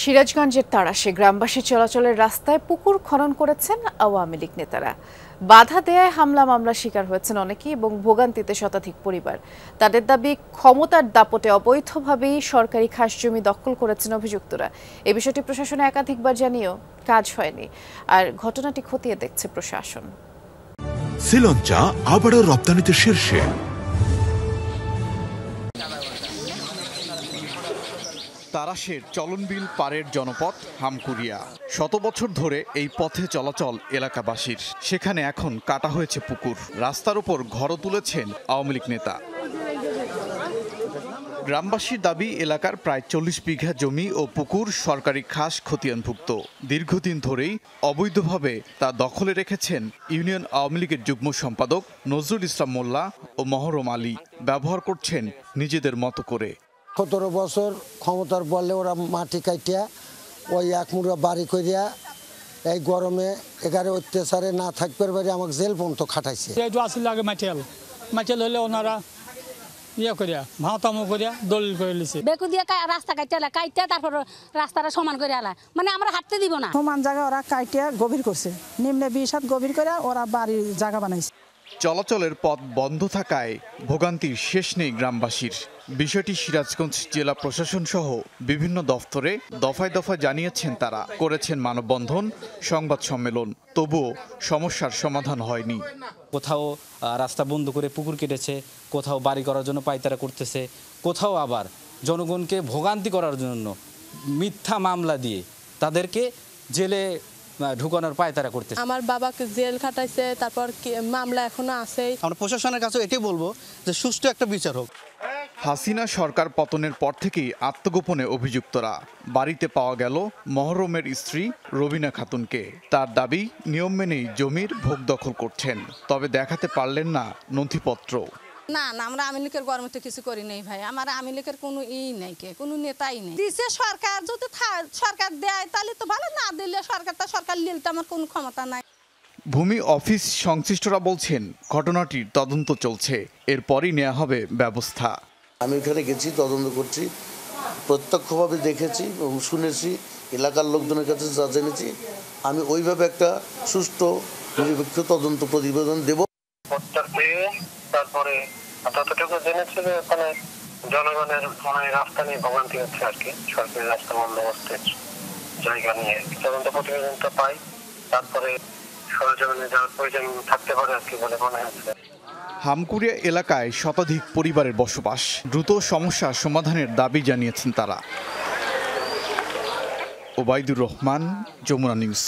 সিরাজগঞ্জের তাড়াশে গ্রামবাসী চলাচলের রাস্তায় পুকুর খনন করেছেন আওয়ামী লীগ নেতারা। বাধা দেয়ায় হামলা মামলার শিকার হয়েছেন অনেকেই এবং ভোগান্তিতে শতাধিক পরিবার। তাদের দাবি, ক্ষমতার দাপটে অবৈধভাবেই সরকারি খাস জমি দখল করেছেন অভিযুক্তরা। এই বিষয়টি প্রশাসনে একাধিকবার জানিয়েও কাজ হয়নি, আর ঘটনাটি খতিয়ে দেখছে প্রশাসন। শ্রীলঙ্কা আবারও রপ্তানিতে শীর্ষে। তারাশের চলনবিল পারের জনপদ হামকুরিয়া। শত বছর ধরে এই পথে চলাচল এলাকাবাসীর। সেখানে এখন কাটা হয়েছে পুকুর। রাস্তার উপর ঘরও তুলেছেন আওয়ামী লীগ নেতা। গ্রামবাসীর দাবি, এলাকার প্রায় 40 বিঘা জমি ও পুকুর সরকারি খাস খতিয়ানভুক্ত। দীর্ঘদিন ধরেই অবৈধভাবে তা দখলে রেখেছেন ইউনিয়ন আওয়ামী লীগের যুগ্ম সম্পাদক নজরুল ইসলাম মোল্লা ও মহরম আলী। ব্যবহার করছেন নিজেদের মতো করে। 17 বছর ক্ষমতার বললে ওরা মাটি কাটিয়া ওই এক মুড়া বাড়ি করিয়া এই গরমে এগারে অত্যাচারে না থাকবার বাড়ি আমাকে জেল পর্যন্ত খাটাইছে। আসলে আগে মাটিয়াল হলে ওনারা ইয়ে করিয়া ভাঁতামো করিয়া দলিল করে লিছে। বেকু দিয়ে রাস্তা কাইটা তারপর রাস্তাটা সমান করে আলা, মানে আমরা হাঁটতে দিব না। সমান জায়গা ওরা কাইটিয়া গভীর করছে, নিম্নে 20 হাত গভীর করে ওরা বাড়ির জায়গা বানাইছে। চলাচলের পথ বন্ধ থাকায় ভোগান্তির শেষ নেই গ্রামবাসীর। বিষয়টি সিরাজগঞ্জ জেলা প্রশাসন সহ বিভিন্ন দফতরে দফায় দফায় জানিয়েছেন তারা। করেছেন মানববন্ধন, সংবাদ সম্মেলন, তবুও সমস্যার সমাধান হয়নি। কোথাও রাস্তা বন্ধ করে পুকুর কেটেছে, কোথাও বাড়ি করার জন্য পায়তারা করতেছে, কোথাও আবার জনগণকে ভোগান্তি করার জন্য মিথ্যা মামলা দিয়ে তাদেরকে জেলে ঢুকানোর পায়তারা করতেছে। আমার বাবাকে জেল খাটাইছে, তারপর মামলা এখনো আছে। আমরা প্রশাসনের কাছে এটাই বলবো যে সুষ্ঠু একটা বিচার হোক। হাসিনা সরকার পতনের পর থেকেই আত্মগোপনে অভিযুক্তরা। বাড়িতে পাওয়া গেল মহরমের স্ত্রী রবিনা খাতুনকে। তার দাবি, নিয়ম মেনেই জমির ভোগ দখল করছেন, তবে দেখাতে পারলেন না নথিপত্র। না না, আমরা আওয়ামী লীগের গরমে তো কিছু করি নাই ভাই। আমার আওয়ামী লীগের কোনো নাই, কোনো নেতাই নেই। দিছে সরকার, যদি সরকার দেয় তাহলে তো ভালো, না দিলে সরকার নিলে তো আমার কোনো ক্ষমতা নাই। ভূমি অফিস সংশ্লিষ্টরা বলছেন, ঘটনাটির তদন্ত চলছে, এরপরই নেওয়া হবে ব্যবস্থা। আমি এখানে গেছি, তদন্ত করছি, প্রত্যক্ষভাবে দেখেছি এবং শুনেছি, এলাকার লোকজনের কাছে যা জেনেছি, আমি ওইভাবে একটা সুষ্ঠু নিরপেক্ষ তদন্ত প্রতিবেদন দেব। তারপরে ততটুকু জেনেছি যে ওখানে জনগণের রাস্তা নিয়ে ভোগান্তি হচ্ছে আর কি, সরকারি রাস্তা বন্দোবস্তের জায়গা নিয়ে তদন্ত প্রতিবেদনটা পাই, তারপরে সরজমিনে যাওয়ার প্রয়োজন থাকতে পারে আর কি বলে মনে হচ্ছে। হামকুরিয়া এলাকায় শতাধিক পরিবারের বসবাস। দ্রুত সমস্যা সমাধানের দাবি জানিয়েছেন তারা। ওবায়দুর রহমান, যমুনা নিউজ।